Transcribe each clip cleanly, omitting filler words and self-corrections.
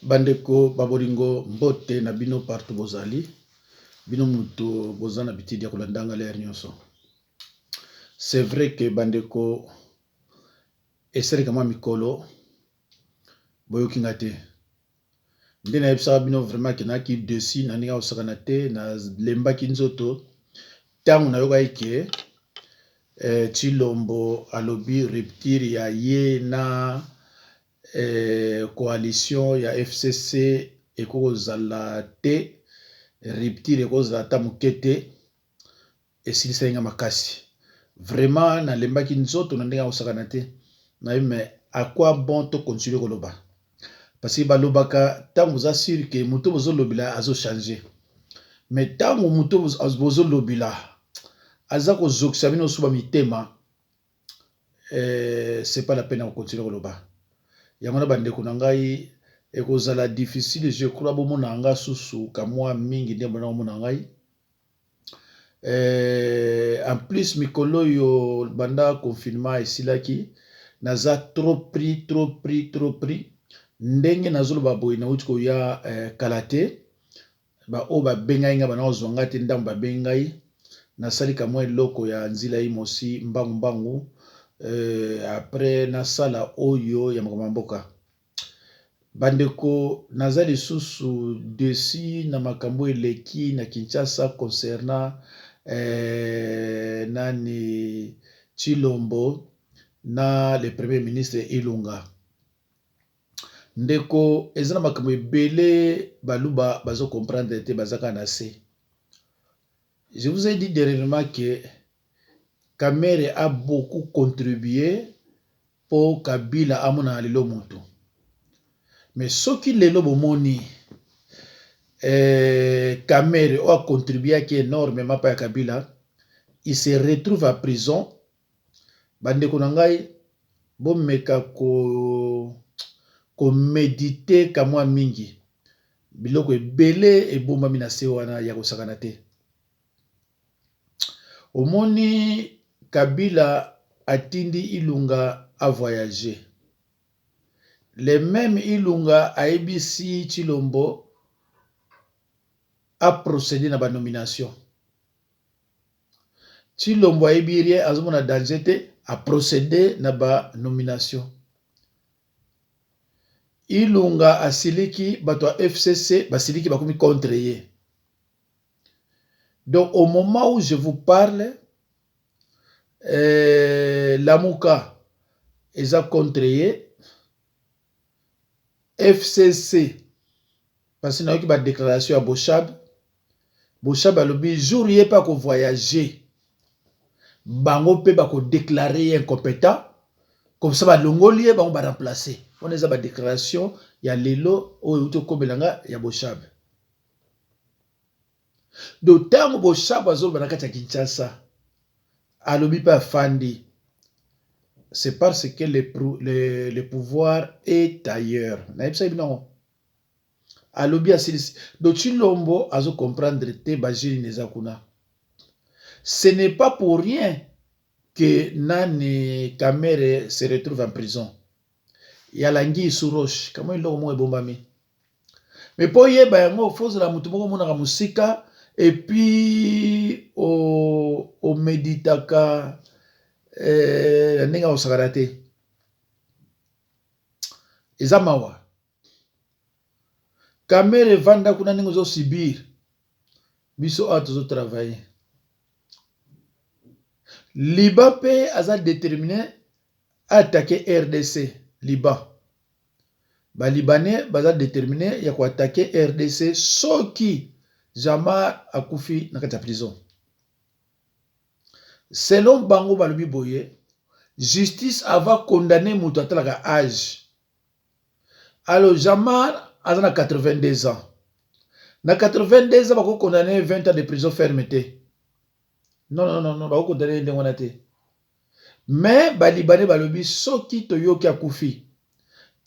Bandeko babolingo mbote na bino partout bozali bino mutu bozana bitidi ya kolandanga l'air nyonso. C'est vrai que bandeko esali kama mikolo boyoki nga te nde na yebisaka bino vraiment ke naki desi na ndenge osakana te na lembaki nzoto ntango nayokaki ke Tshilombo alobi rupture ya ye na coalition ya FCC ekozala te, rupture ekozala ta moke te, esilisa nga makasi. Vraiment nalembaki nzoto na ndenge osakana te na mais à quoi bon to continuer koloba parce que balobaka tango za sûr que moto bozo lobila azo changer mais tango moto bozo lobila aza ko zokisa bino suba mitema c'est pas la peine de continuer koloba. Yamona bandeko na ngai ekozala difficile, je crois bomona nga susu kamwa mingi nde bona bomona ngai. En plus mikolo yo banda confinement esilaki naza trop pris ndenge nazoloba boye na uti koya kala te ba o ba bengai nga bana ozwanga te ndambo ba bengai nasali kamwa eloko ya nzila yi mosi mbangu après nasala oyo ya makambo mboka. Bandeko naza lisusu desi na makambo eleki na Kinshasa concernant nani Tshilombo na le premier ministre Ilunga. Ndeko ezana makambo ebele baluba bazo comprendre te bazaka na se. Je vous ai dit dernièrement que Kamere a beaucoup contribué pour Kabila amona lelo moto. Mais ce qui lelo bomoni Kamere a contribué énormément par Kabila, il se retrouve à prison. Bande konangai bon meka ko méditer kamwa mingi. Biloko ebele e bomba mina se wana ya kosakana te. Omoni Kabila atindi Ilunga a voyager. Le même Ilunga a ebisi Tshilombo a procédé na ba nomination. Tshilombo a ebirie azomona danger te a procédé na ba nomination. Ilunga a siliki bato a FCC basiliki bakomi contre ye. Donc au moment où je vous parle, Lamuka eza contre ye, FCC parce que na yoki ba déclaration à Boshab alobi jour ye pa ko voyager bango pe ba ko déclarer incompétent comme ça ba longoli ye bango ba remplacer. On eza ba déclaration ya lelo oyo to kobelanga ya Boshab. Donc tango Boshab azolo banakati ya Kinshasa alobi pa fandi, c'est parce que le pouvoir est ailleurs. Alobi asilisi. Donc Tshilombo azo comprendre te bajini nezakuna. Ce n'est pas pour rien que Nani Kamere se retrouve en prison. Yalangi sous roche. Comment il l'a au moins bombami. Mais pour yeba yango fose la mutu moko mona musika et puis au meditaka ndenge osakana te. Eza mawa. Kamere vanda kuna ndenge ozo subir. Biso a tozo travailler. Liban pe aza déterminé à attaquer RDC. Liban. Ba Libanais baza déterminé ya ko attaquer RDC soki Jamar akufi na kati ya prison. Selon bango balobi boye, justice va condamner mutu atalaka âge. Alors Jamar a 82 ans. Na 82 ans bako condamner 20 ans de prison fermeté. Non, bako condamner ndengwana te. Mais ba Libanais balobi soki toyoki akufi.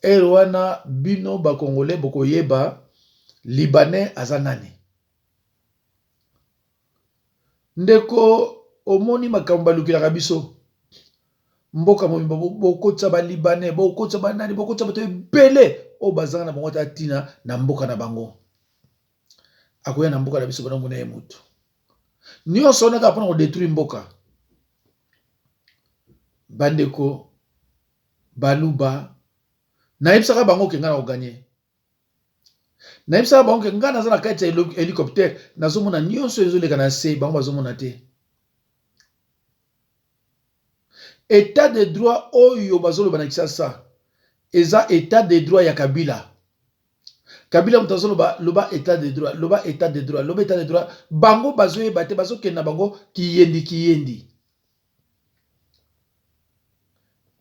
Erwana bino ba Congolais boko yeba Libanais azanani. Ndeko omoni makambo balukilaka biso. mboka mobimba bokotisa ba libanais bokotisa banani bokotisa bato ebele oyo bazanga na bango ata tina na mboka na bango akoya na mboka na biso bana mona ye mutu nyonso wana kaka mpona kodétruire mboka bandeko baluba nayebisaka bango ke ngai na koganye nayebisaka bango ke ngai naza na kati ya hélicoptère nazomona nyonso ezoleka na se bango bazomona te état de droit oyo bazoloba na Kinshasa eza état de droit ya Kabila Kabila moto azoloba loba état de droit loba état de droit loba état de droit bango bazoyeba te bazokenda bango kiyendi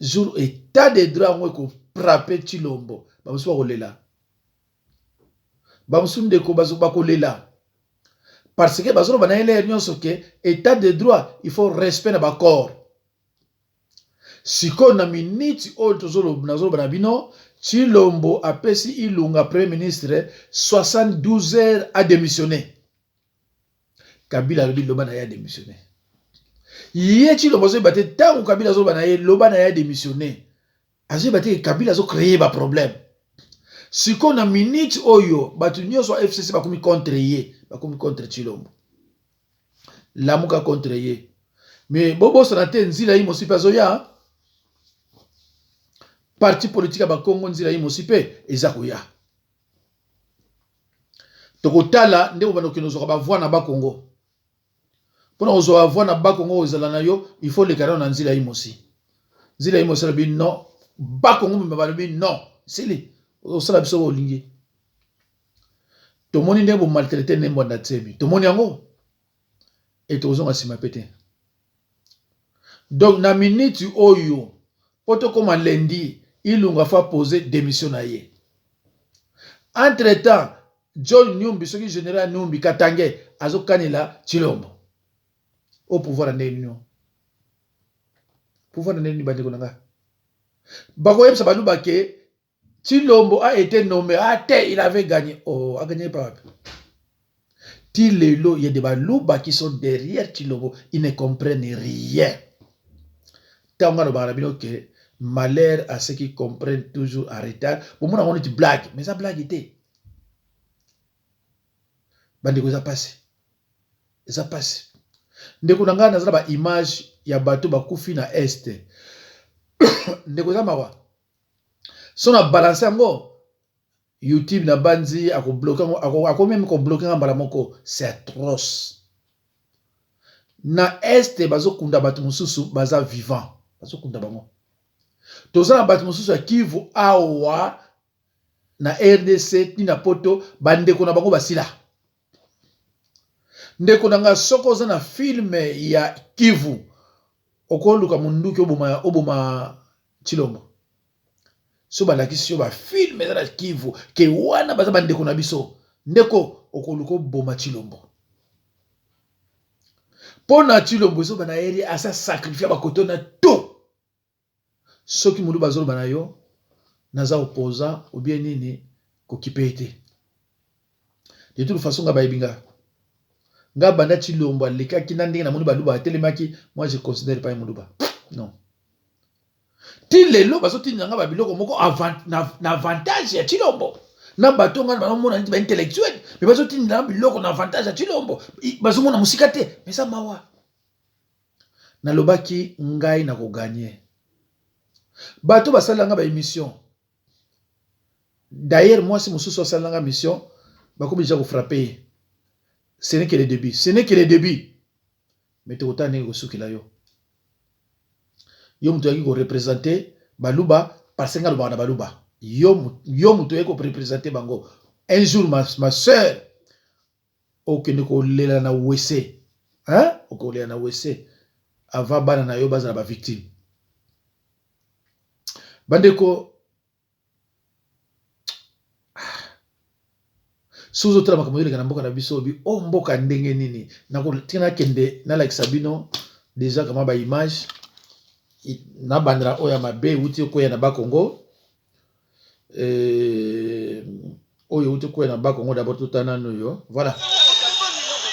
jour état de droit ngo ekoprape Tshilombo bamosusu bakolela bamosusu ndeko bakolela parce que bazoloba na ele nyonso ke état de droit il faut respect na baccord sikoyo na minute oyo nazoloba na bino Tshilombo apesi Ilunga premier ministre 72 heures a démissionné Kabila alobi loba na ye a démissionné ye Tshilombo azoyeba te ntango Kabila azoloba na ye loba na ye a démissionné azoyeba te Kabila azocreye baproblème sikoyo na minute oyo bato nyonso ya FCC bakomi contre ye bakomi contre Tshilombo lamuka contre ye mais bobosana te nzila ye mosi mpe azoya parti politique ya bakongo nzila ye mosi mpe eza koya tokotala nde bobanda kokende ozwaka bavoi na bakongo mpona kozwa bavoi na bakongo ozala na yo il faut lekana na nzila ye mosi nzila ye mosi alobi non bakongo mema balobi non sili osala biso bolingi tomoni nde bomaltraite nde mbwanda tsemi tomoni yango e tokozonga nsima mpe te donc na minute oyo po tokóma lendi Ilunga fa poser démission na ye entre temps John Numbi soki général Numbi Katange azokanela Tshilombo au pouvoir na nini pouvoir na nini bandeko nanga bakoyebisa baluba ke Tshilombo a été nommé il avait gagné oh a gagné pas Tilelo il y a des baluba qui sont derrière Tshilombo ils ne comprennent rien tant on a bien que malheur à ceux qui comprennent toujours en retard pour moi on dit blague mais ça blague était bandeko ça passe ndeko nanga nazala ba image ya bato bakufi na este ndeko za mawa so na balance yango YouTube na banzi ako bloquer ako même ko bloquer ngambala moko c'est atroce na este bazokunda bato mususu baza vivant bazokunda bango toza na bato mosusu ya Kivu awa na RDC tina poto bandeko na bango basila ndeko nanga soko za na filme ya Kivu okoluka munduki oboma Tshilombo so balakisi yo ba filme za na Kivu ke wana baza bandeko na biso ndeko okoluka oboma Tshilombo pona Tshilombo so bana eri asa sacrifier bakoto na tout soki mundu bazoloba na yo naza opposant ou bien nini kokipe ete de toute façon nga bayebinga nga banda Tshilombo alekaki na ndenge na mundu baluba atelemaki moi je considère pas mundu ba non ti lelo bazotinda nga babiloko moko na avantage ya Tshilombo na bato nga banamona niti ba intellectuel mais bazotinda biloko na avantage ya Tshilombo bazomona musika te mais ça mawa nalobaki ngai na ko gagner bato basalanga ba émission d'ailleurs moi si mosusu asalanga mission bakomi déjà ko frapper ce n'est que le début mais tokota ndenge kosukila yo mutu yaki ko représenter baluba parce nga lobaka na baluba yo mutu yaki ko représenter bango un jour ma sœur okende kolela na wc hein okolela na wc avant bana na yo bazala ba victime bandeko suzo tala makambo na mboka na biso bi o mboka ndenge nini tina kende na like sabino déjà kama ba image na bandra oya mabe uti koya na Bakongo oyo uti koya na Bakongo d'abord tout un an yo voilà.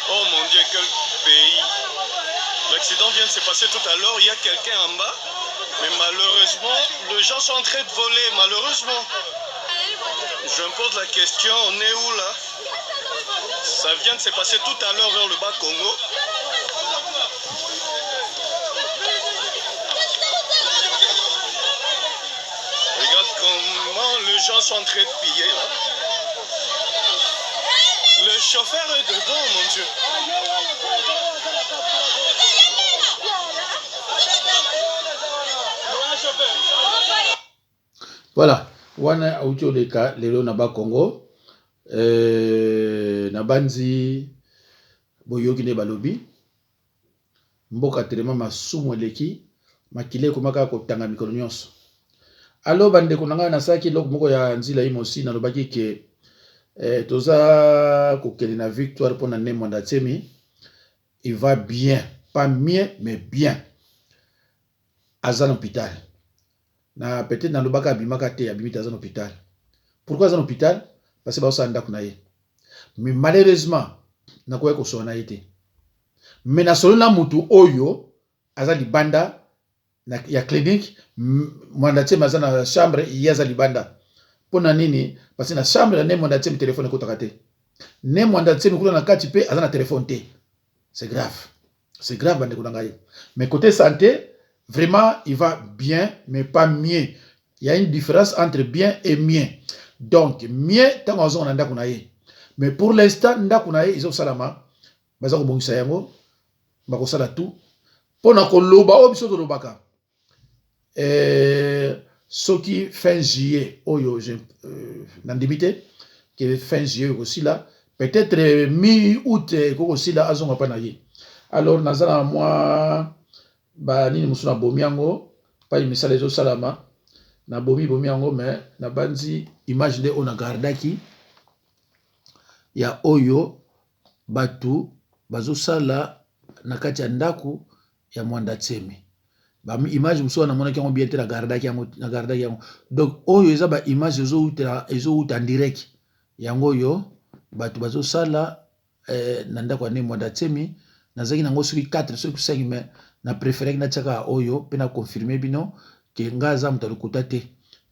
Oh mon Dieu, quel pays! L'accident vient de se passer tout à l'heure, il y a quelqu'un en bas, mais malheureusement, les gens sont en train de voler, malheureusement. Je me pose la question, on est où là? Ça vient de se passer tout à l'heure vers le bas Congo. Regarde comment les gens sont en train de piller là. Le chauffeur est dedans, mon Dieu. Voilà, wana audio leka lelo na ba Congo, na banzi boyoki ne balobi, mboka telema masumu eleki, makile komaka kotanga mikolo nyonso. Alo bande konanga na saki loko moko ya nzila imosi na lobaki ke toza kokeli na victoire pour na ne mwanda temi, il va bien, pas mieux mais bien. Azan hôpital. Na peut-être na lobaka abimaka te abimita azan hôpital. Pourquoi azan hôpital? Parce que ba osanda kunaye. Mais malheureusement na koye ko sona été. Mais na solo na mutu oyo azan libanda na ya clinique mwanda temi azan na chambre yaza libanda. Pona nini? Parce que na chambre ne mwanda temi téléphone ko takate. Ne mwanda temi kula na kati pe azan na téléphone te. C'est grave. C'est grave bande kunangaye. Mais côté santé vraiment, il va bien, mais pas mieux. Il y a une différence entre bien et mieux. Donc, mieux, tant qu'on a ndakunaye. Mais pour l'instant, ndakunaye, ils ont salama. Bazako bongisa yango, bako sala tout. Pona ko loba obiso to lobaka. Soki fin juillet, oyo, nandimite, que fin juillet aussi là, peut-être mi-août, aussi là, azonga pa na ye. Alors, nazala moi. Ba nini musuna bomiango pa misala ezo salama na bomiango mais na banzi image de ona gardaki ya oyo batu bazo sala na kati ya ndaku ya mwanda tsemi ba image muso na monaki yango bien te na gardaki yango donc oyo eza ba image ezo uta en direct yango yo batu bazo sala na ndaku ya ne mwanda tsemi nazaki nango soki 4 soki 5 mais na préféré na tchaka oyo pe na confirmer bino ke nga za mutu alukuta te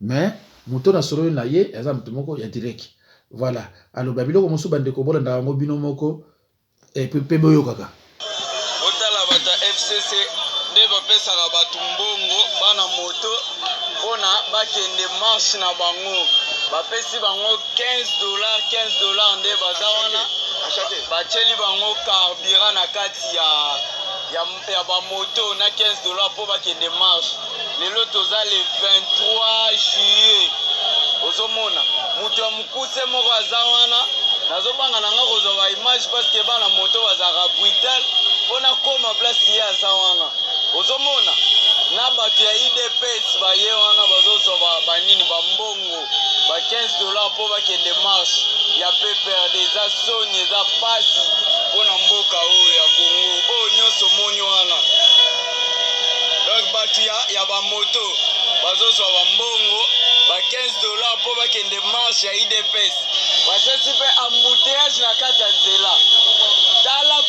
mais muto na solo na ye aza mutu moko ya direct. Voilà, alors babiloko mosu bande ko bolanda ngo bino moko pe boyo kaka otala bata FCC nde bapesaka bato mbongo bana moto mpona bakende marche na bango bapesi bango $15 nde baza wana batieli bango carburant na kati ya bamoto na $15 mpo bakende marche. Lelo toza le 23 juillet ozomona moto ya mokuse moko aza wana nazobanga nanga kozwa ba image parce que bana moto bazaka brutal mpona koma place ye aza wana ozomona na bato ya IDPS baye wana bazozwa banini bambongo ba $15 mpo bakende marche ya PPRD. Eza soni eza pasi mpona mboka oyo ya Congo oyo nyonso moni wana. Donc bato ya bamoto bazozwa bambongo ba $15 mpo bakende marche ya IDPS basesi mpe embouteillage na kati ya nzela. Tala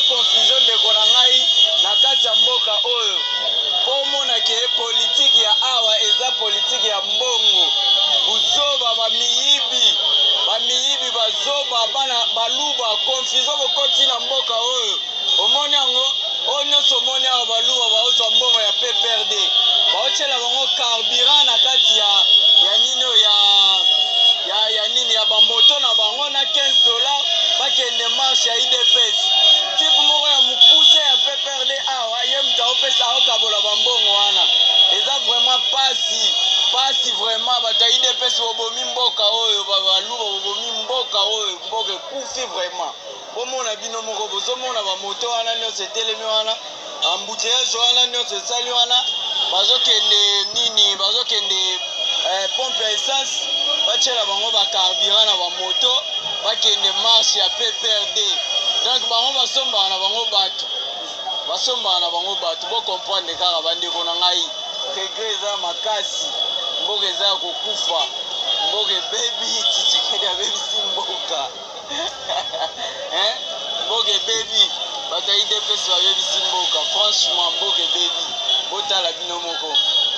confusion ndeko na ngai na kati ya mboka oyo mpo omona ke politike ya awa eza politike ya mbongo buzoba bamiyibi bazoba bana baluba confusion bokoti na mboka oyo omoni yango oyo nyonso omoni awa baluba baozwa mbongo ya PPRD baotyela bango carburant na kati ya nini oyo ya nini ya bamoto na bango na $15 bakende marche ya IDPS. Tipe moko ya mokuse ya PPRD awa ye mutu aopesa aokabola bambongo wana eza vraiment pasi vraiment bato ya IDPS bobomi mboka oyo baluba bobomi mboka oyo mboka ekufi vraiment. Bomona bino moko bozomona bamoto wana nyonso etelemi wana embouteillage wana nyonso esali wana bazokende pompe ya essence batyela bango bacarburant na bamoto bakende marche ya PPRD. Donc bango basombaka na bango bato bocomprendre kaka bandeko na ngai regret eza makasi mboka eza ya kokufa mboka ebebi Tshisekedi abebisi mboka mboka ebebi bato ya IDPS babebisi mboka franchement mboka ebebi botala bino moko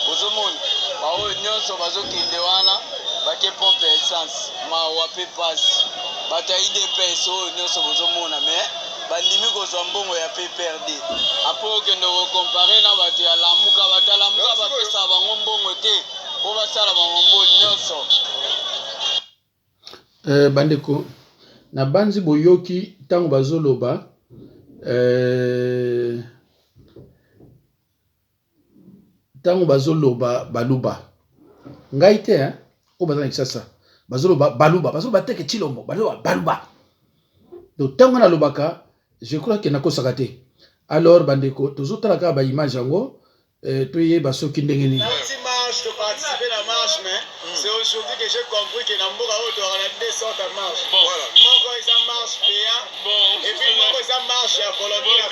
bozomona baoyo nyonso bazokende wana bake pompe essence mawa mpe pasi bato ya idps oyo nyonso bozomona me bandimi kozwa mbongo ya pprd apo okende kokompare na bato ya lamuka bato ya lamuka bapesa bango mbongo te mpo basala bamombo nyonso. Bandeko na banzi boyoki ntango bazoloba ntango bazoloba baluba ngai te o baza na Kisasa bazoloba baluba bazoloba teke Chilombo bazoloba baluba donc ntango nalobaka je crois que nakosaka te. Alors bandeko tozotala kaka ba image yango toyeba soki ndenge nini. Je participer à la marche, mais c'est aujourd'hui que j'ai compris que dans Mboka, on a deux sortes de marches. Voilà. Moko ils en marche payant, et puis Moko ils en marche à volontaire.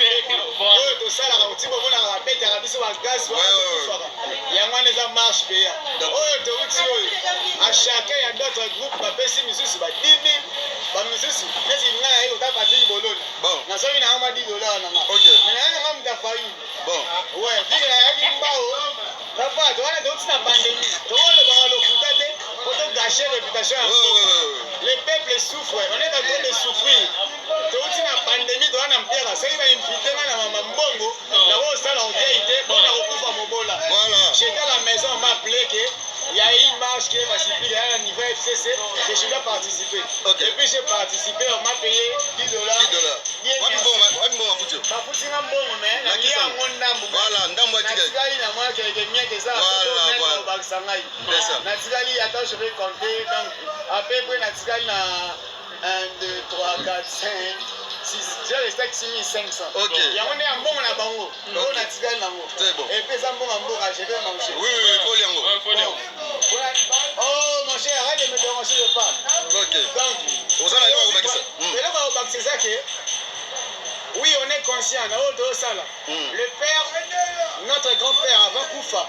Oh, tout ça là, tu peux voir la pète à la bise ou à gaz, il y a moins les en marche payant. Oh, tu vois, à chacun il y a d'autres groupes, ma pessi misusu ba 10 000, ba misusu, mais il y a eu ta partie bolone. Bon. Na so ina ama $10 na ma. OK. Mais na ngam ta failli. Bon. Ouais, puis il y a une bao. Papa, tu vois, donc c'est la pandémie. Tu vois, le locutate, pour te gâcher la réputation. Le peuple souffre, on est en train de souffrir. Tu vois, c'est la pandémie, tu vois, on a ça, il va inviter dans Mbongo, là où ça, on vient, on a recouvert à Mobola. J'étais à la maison, on m'a appelé que. Il y a une marche qui est pacifique, il y a un niveau FCC que je dois participer. Okay. Et puis j'ai participé, on m'a payé $10. $10. Attends, je vais compter. Donc, à peu près, 1, 2, 3, 4, 5. Je reste avec 6500. Ok. Il y a un bon à Bango. On a tiré l'ango. C'est bon. Et puis, ça bon à Mboka, je vais manger. Oui, il faut l'ango. Oh, mon cher, arrête de me déranger, je parle. Ok. Donc, vous allez voir au Bakissa. Mais là, au Bakissa, c'est ça que. Oui, on est conscient. Le père, notre grand-père, avant Koufa,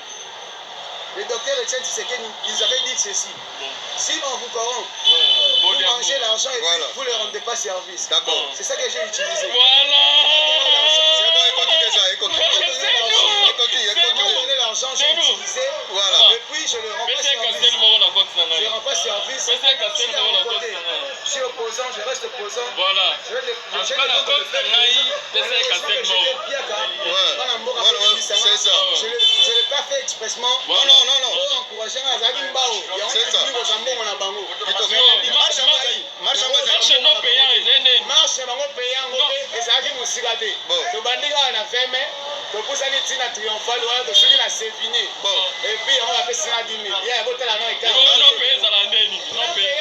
le docteur Etienne Tshisekedi, ils avaient dit ceci. Si on vous corrompt, vous mangez l'argent et puis vous ne rendez pas service. D'accord. C'est ça que j'ai utilisé. Voilà. C'est bon, écoutez ça, écoutez. L'argent, j'ai utilisé. Voilà. Et puis je le rends pas service. Je rends pas service. Je suis opposant, je reste opposant. Voilà. Je vais c'est ça. Je ne l'ai pas fait expressement. Non. Pour encourager à Zagin Bao. C'est ça. Marche non payant. Marche non payant. Et Zagin Moussigate. Le bandit a fait, mais le pousse à l'Étina triomphale, de celui qui a séviné. Et puis on va faire ça 10 000. Il y a un hôtel à Noël. Non payé, ça l'a donné. Non payé.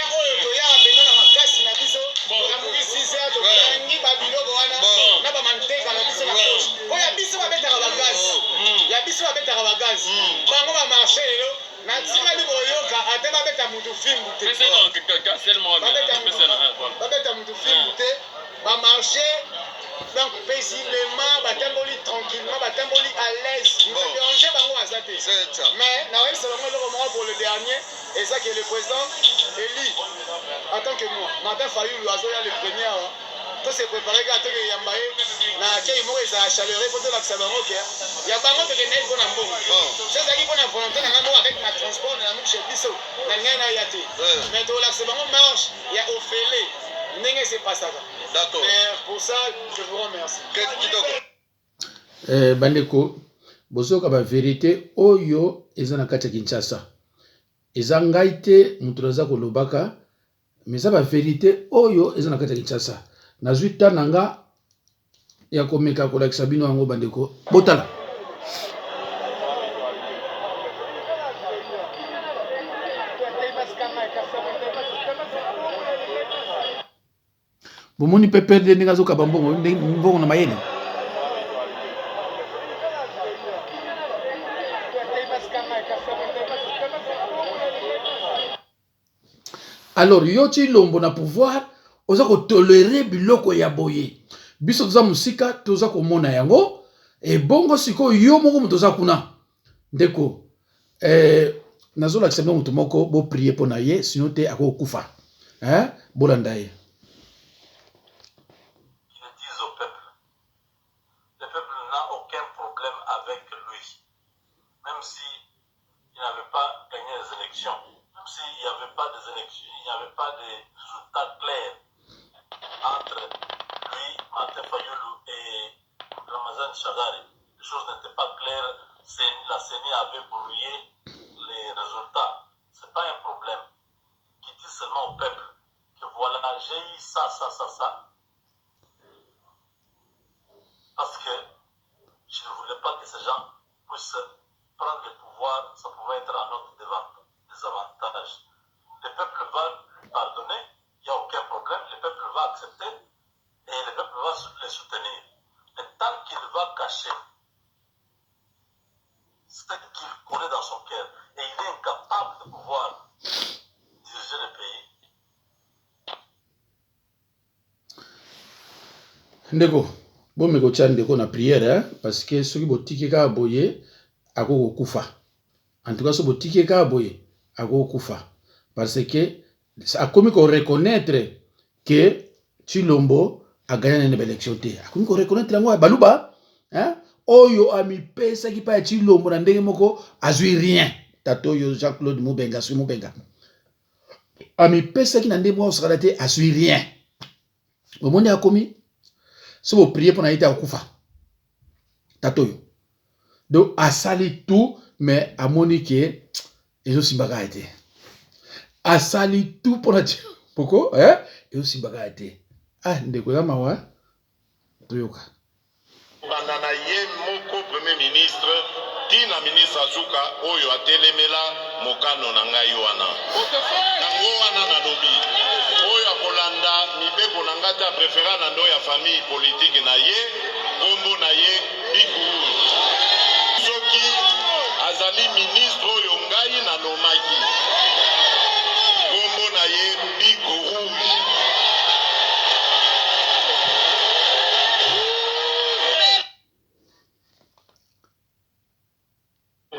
Donc paisiblement, tranquillement, à l'aise. Mais pour le dernier, et ça que le président élit en tant que moi. Martin Fayulu, le premier. Tout s'est préparé quand il y a un chaleureux pour la Xabaroque. Il y a pas de n'est qu'on a bon. C'est ça qui qu'on a volonté avec ma transport dans la chez Bissot. Mais tout la Xabaroque marche, il y a Ophélie. N'est-ce c'est pas ça. D'accord. Mais pour ça, je vous remercie. Bandeko, bozoka ba vérité oyo ezana kati Kinshasa. Eza ngai te mutu naza kolobaka, mais ça ba vérité oyo ezana kati Kinshasa. Nazwi tananga ya komeka kolakisa bino yango bandeko. Botala. Bomoni pe perdre ndenge azoka mbongo na mayele. Alors yo Chilombo na pouvoir oza ko tolérer biloko ya boye. Biso toza musika toza komona yango e bongo siko yo moko mutoza kuna. Ndeko nazola aksemba mutu moko bo prier pona ye sinon te akokufa. Bolanda ye. il n'y avait pas de résultat clair entre lui, Martin Fayoulou et Ramazan Chagari. Les choses n'étaient pas claires. La CENI avait brouillé les résultats. Ce n'est pas un problème. Qui dit seulement au peuple que voilà, j'ai eu ça. Parce que je ne voulais pas que ces gens puissent prendre le pouvoir. Ça pouvait être à notre désavantage. Le peuple va lui pardonner. Il n'y a aucun problème. Le peuple va accepter. Et le peuple va les soutenir. Mais tant qu'il va cacher ce qu'il connaît dans son cœur et il est incapable de pouvoir diriger le pays. Ndeko, bon me kotia ndeko na prière parce que ceux qui botiki ka boye akoko kufa. En tout cas ceux botiki ka boye akoko kufa parce que a commis qu'on reconnaître que Chilombo a gagné une élection té. A commis qu'on reconnaître yango baluba hein oyo ami pesa ki pa Chilombo na ndenge moko azui rien. Tato yo Jean-Claude Mubenga sui Mubenga. Ami pesa ki na ndenge moko sakala azui rien. Au monde a commis si vous priez pour naïta okufa tatoyo donc a sali tout mais a monique ezo simbaga été a sali tout pour naïta poko ezo simbaga été ndeko ya mawa toyoka banana ye moko premier ministre tina ministre azuka oyo atelemela mokano na ngai wana nango wana nalobi oyo akolanda mibeko na ngata préféra na ndo ya famille politique na ye kombo na ye biku soki azali ministre oyo ngai nanomaki kombo na ye biku rouge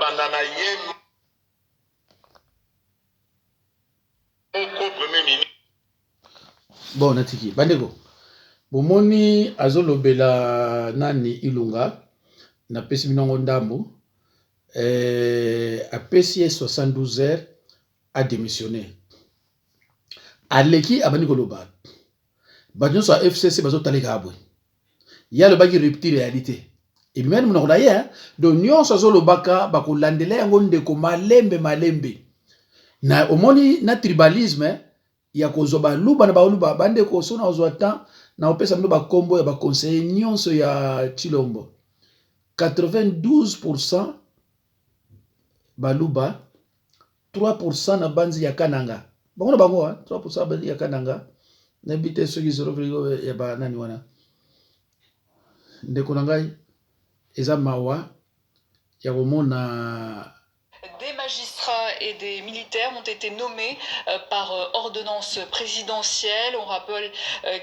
banana ye moko premier ministre. Bon natiki bandeko bomoni azolobela nani Ilunga na pesi minongo ndambo apesi 72 heures a démissionné aleki abandi koloba bato so FCC bazotaleka abwe ya lobaki rupture réalité et même mon na donc nyonso azolobaka bakolandela yango ndeko malembe na omoni na tribalisme ya kozoba luba na baluba bande ko sona ozwa temps na opesa mino ba kombo ya ba conseiller nyonso ya Chilombo 92% baluba 3% na banzi ya Kananga bango 3% banzi ya Kananga na bité ceux qui se ya ba nani wana ndeko na ngai eza mawa ya komona. Des magistrats et des militaires ont été nommés par ordonnance présidentielle. On rappelle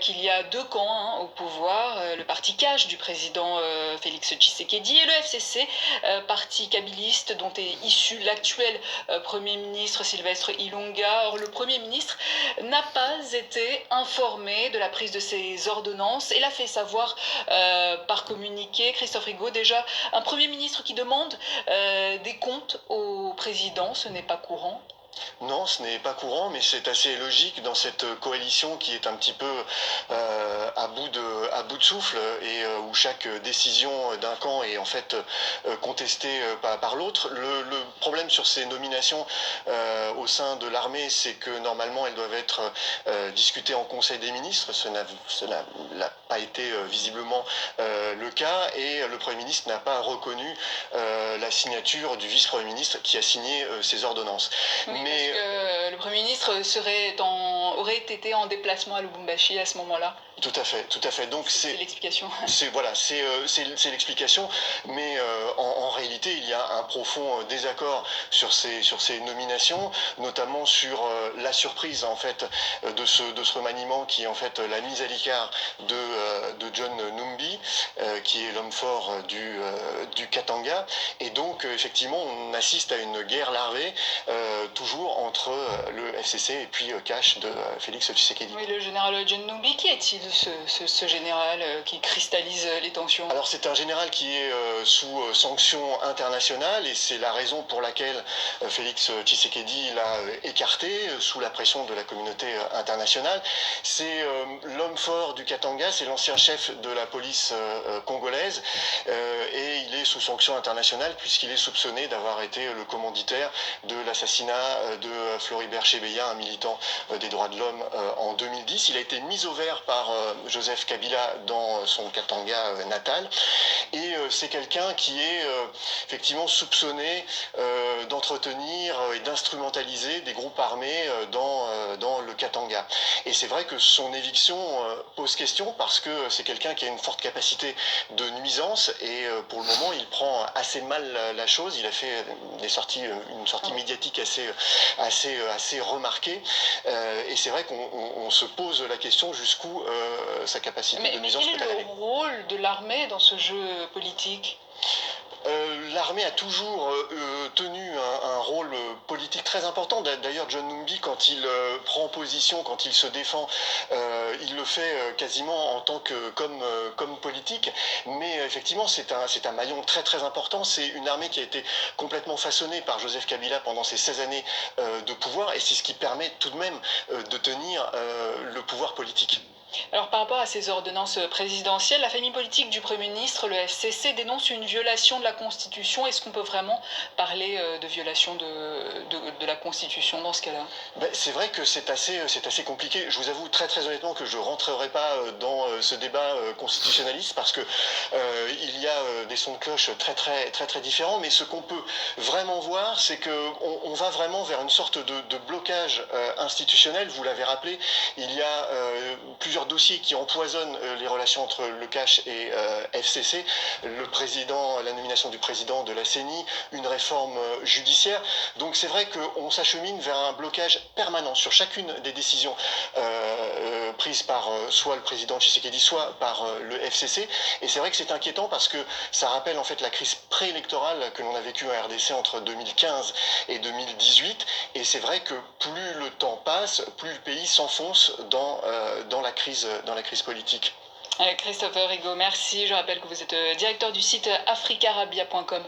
qu'il y a deux camps au pouvoir, le parti cash du président Félix Tshisekedi et le FCC, parti kabiliste dont est issu l'actuel Premier ministre Sylvestre Ilunga. Or, le Premier ministre n'a pas été informé de la prise de ces ordonnances et l'a fait savoir par communiqué. Christophe Rigaud, déjà un Premier ministre qui demande des comptes au président, ce n'est pas courant. Non, ce n'est pas courant, mais c'est assez logique dans cette coalition qui est un petit peu à bout de souffle et où chaque décision d'un camp est en fait contestée par l'autre. Le problème sur ces nominations au sein de l'armée, c'est que normalement elles doivent être discutées en Conseil des ministres. Cela n'a pas été visiblement le cas et le Premier ministre n'a pas reconnu la signature du vice-premier ministre qui a signé ces ordonnances. Oui. Mais parce que le Premier ministre aurait été en déplacement à Lubumbashi à ce moment-là. Tout à fait. Donc c'est l'explication. C'est l'explication, mais en réalité, il y a un profond désaccord sur ces nominations, notamment sur la surprise en fait de ce remaniement qui est en fait la mise à l'écart de John Numbi, qui est l'homme fort du Katanga, et donc effectivement, on assiste à une guerre larvée toujours entre le FCC et puis Cash Félix Tshisekedi. Oui, le général John Numbi, qui est-il ce général qui cristallise les tensions? Alors c'est un général qui est sous sanction internationale et c'est la raison pour laquelle Félix Tshisekedi l'a écarté sous la pression de la communauté internationale. C'est l'homme fort du Katanga, c'est l'ancien chef de la police congolaise et il est sous sanction internationale puisqu'il est soupçonné d'avoir été le commanditaire de l'assassinat de Floribert Chebeya, un militant des droits de l'homme en 2010. Il a été mis au vert par Joseph Kabila dans son Katanga natal et c'est quelqu'un qui est effectivement soupçonné d'entretenir et d'instrumentaliser des groupes armés dans le Katanga. Et c'est vrai que son éviction pose question parce que c'est quelqu'un qui a une forte capacité de nuisance et pour le moment il prend assez mal la chose. Il a fait une sortie médiatique assez remarquée et c'est vrai qu'on se pose la question jusqu'où sa capacité de nuisance peut aller. Mais quel est le rôle de l'armée dans ce jeu politique ? L'armée a toujours tenu un rôle politique très important. D'ailleurs, John Numbi, quand il prend position, quand il se défend, il le fait quasiment en tant que comme politique. Mais effectivement, c'est un maillon très très important. C'est une armée qui a été complètement façonnée par Joseph Kabila pendant ces 16 années de pouvoir, et c'est ce qui permet tout de même de tenir le pouvoir politique. Alors par rapport à ces ordonnances présidentielles, la famille politique du Premier ministre, le FCC, dénonce une violation de la Constitution. Est-ce qu'on peut vraiment parler de violation de la Constitution dans ce cas-là ? C'est vrai que c'est assez compliqué. Je vous avoue très très honnêtement que je ne rentrerai pas dans ce débat constitutionnaliste parce que il y a des sons de cloche très différents, mais ce qu'on peut vraiment voir, c'est qu'on va vraiment vers une sorte de blocage institutionnel. Vous l'avez rappelé, il y a plusieurs dossiers qui empoisonnent les relations entre le CACH et FCC, la nomination du président de la CENI, une réforme judiciaire. Donc c'est vrai qu'on s'achemine vers un blocage permanent sur chacune des décisions prises par soit le président Tshisekedi, soit par le FCC. Et c'est vrai que c'est inquiétant parce que ça rappelle en fait la crise préélectorale que l'on a vécue en RDC entre 2015 et 2018. Et c'est vrai que plus le temps passe, plus le pays s'enfonce dans la crise politique. Christopher Rigaud, merci. Je rappelle que vous êtes directeur du site africarabia.com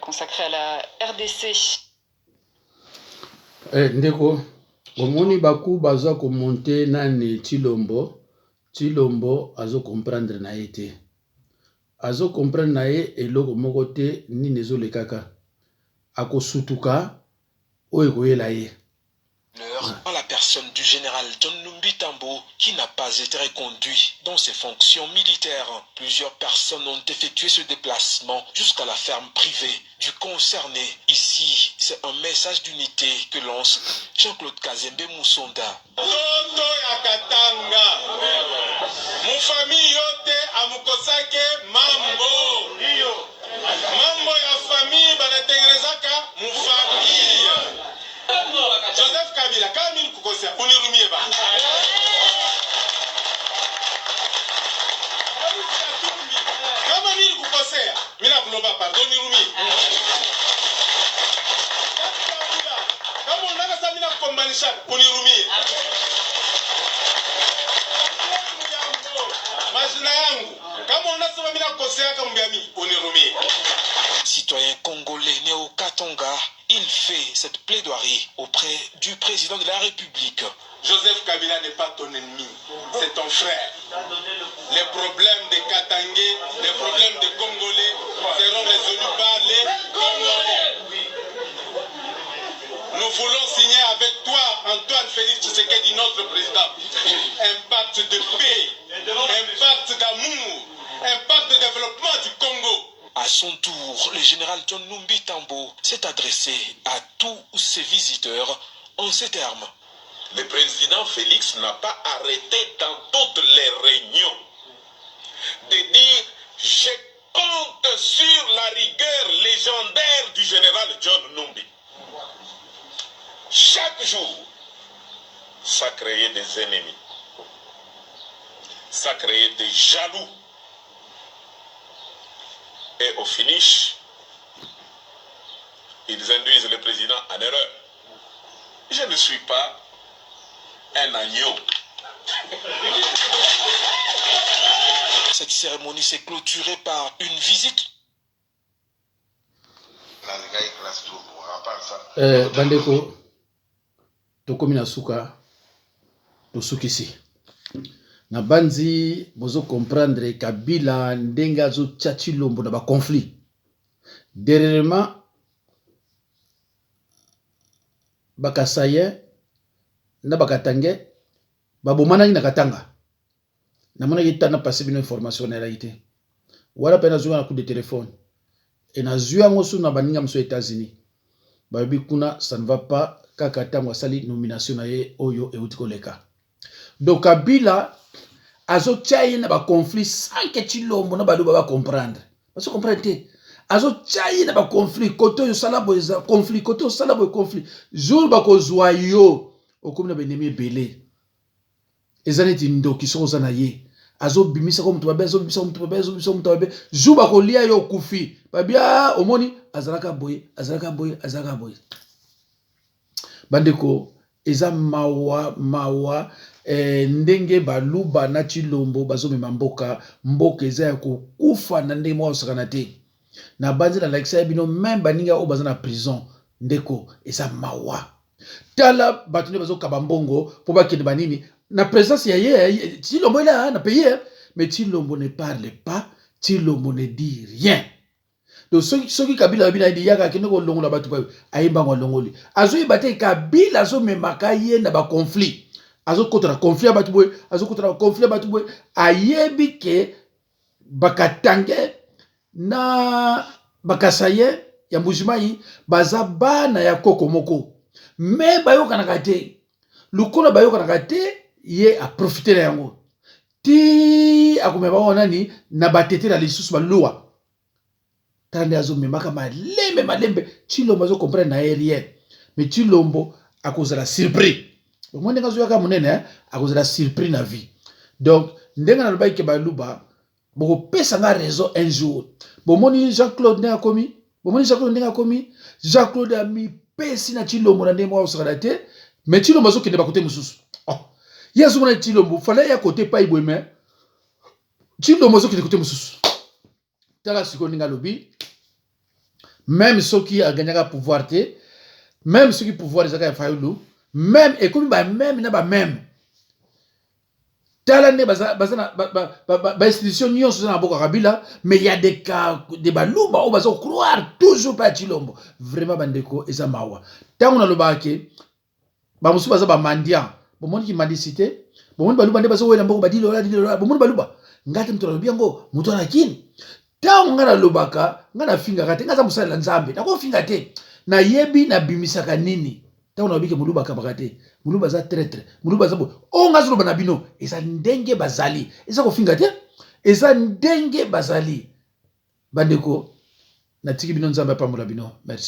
consacré à la RDC. Ndeko, omoni baku baza komonte nani Chilombo azo comprendre na ye te. Azo comprendre na ye eloko moko te nini ezolekaka. Akosutuka oyo ekoyela ye. En la personne du général John Numbi Tambo qui n'a pas été reconduit dans ses fonctions militaires. Plusieurs personnes ont effectué ce déplacement jusqu'à la ferme privée du concerné. Ici, c'est un message d'unité que lance Jean-Claude Kazembe Moussonda. Mon famille yote amukosake mambo. Mambo ya famille banatengenezaka mu famille. Joseph Kabila, kama mimi kukosea, unirumie ba. Kama mimi kukosea, mimi nakulomba pardon, unirumie. Kama unataka sasa mimi nakukombanisha, unirumie. Majina yangu, kama unasema mimi nakukosea kama mbiami, unirumie. Citoyen congolais né au Katanga, il fait cette plaidoirie auprès du président de la République. Joseph Kabila n'est pas ton ennemi, c'est ton frère. Les problèmes des Katangais, les problèmes des Congolais seront résolus par les Congolais. Nous voulons signer avec toi, Antoine Félix Tshisekedi, notre président, un pacte de paix, un pacte d'amour, un pacte de développement du Congo. À son tour, le général John Numbi Tambo s'est adressé à tous ses visiteurs en ces termes. Le président Félix n'a pas arrêté dans toutes les réunions de dire « Je compte sur la rigueur légendaire du général John Numbi ». Chaque jour, ça créait des ennemis, ça créait des jaloux. Et au finish, ils induisent le président en erreur. Je ne suis pas un Cette cérémonie s'est clôturée par une visite. Bandeko, tokomi na suka, tosukisi. Na banzi, bozo comprendre Kabila ndenga zo tchachi lombo na ba conflit. Dernièrement, bakasaye na bakatange babomana na katanga. Na mona yita na passer une information na réalité. Wala pena zuwa na coup de téléphone. Et na zuwa ngosu na baninga mso États-Unis. Babi kuna ça ne va pas kakata mwasali nomination na ye oyo eutiko leka. Donc Kabila azo tchaye na ba conflit sans que Chilombo na baluba ba comprendre. Parce que comprendre azo tchaye na ba conflit koto yo salabo eza conflit koto salabo conflit. Jour ba ko zwa yo okomi na benemi belé. Ezaneti ndoki soza na ye. Azo bimisa ko mutubabe azo bimisa mutubabe azo bimisa mutubabe jour ba ko lia yo kufi. Babia omoni azalaka boye azalaka boye azalaka boye. Bandeko eza mawa ndenge baluba na Chilombo bazo memamboka mboka eza ya kukufa na ndenge mwa osakana te. Na banzi na lakisa bino même baninga o baza na prison ndeko eza mawa. Tala batune bazo kabambongo po bakende banini na présence ya ye Chilombo là na pays mais Chilombo ne parle pas, Chilombo ne dit rien. Donc ceux qui Kabila bina di yaka kene ko longola batu ba ayimba ngo longoli. Azo ibate Kabila azo memaka ye na ba conflit. Azo kontra conflit batu boy, azo kontra conflit batu boy ayebi ke bakatange na bakasaye ya mbujimai bazabana ya kokomoko. Mais bayoka na kate. Lukola bayoka na kate ye a profiter na yango. Ti akumeba onani na batete na lisusu baluwa. Tande azo memaka malembe Chilombo azo comprendre na rien. Mais Chilombo a cause la surprise. Donc moi ndenga zo yaka munene a cause la surprise na vie. Donc ndenga na lobai ke baluba boko pesa nga raison un jour. Bomoni Jean-Claude ndenga komi, bomoni Jean-Claude ndenga komi, Jean-Claude a mi pesi na Chilombo na ndemo osakana te, mais Chilombo azo kende ba côté mususu. Oh. Yesu mona Chilombo fallait ya côté pa ibweme. Chilombo azo kende côté mususu. Tala siko ninga lobi. Même ceux qui a gagné le pouvoir, même ceux qui pouvoir les a fait même et comme même n'a pas même. Talane ba institution nyon sur na boka Kabila, mais il y a des cas des balouba on va se croire toujours pas Chilombo. Vraiment bandeko eza mawa. Tant on a le baké, ba musu baza ba mandian. Bon monde qui mendicité, bon monde baluba ne bazo wela mboko ba dilola bon monde baluba. Ngate mtu lobi yango, mutu na kini. Ta ngana lobaka ngana finga kate ngaza musala nzambe na ko finga te na yebi na bimisaka nini ta ona bike muluba kabakate muluba za traître muluba za bo o ngazo loba na bino eza ndenge bazali eza ko finga te eza ndenge bazali bandeko na tiki bino nzambe pa mula bino merci.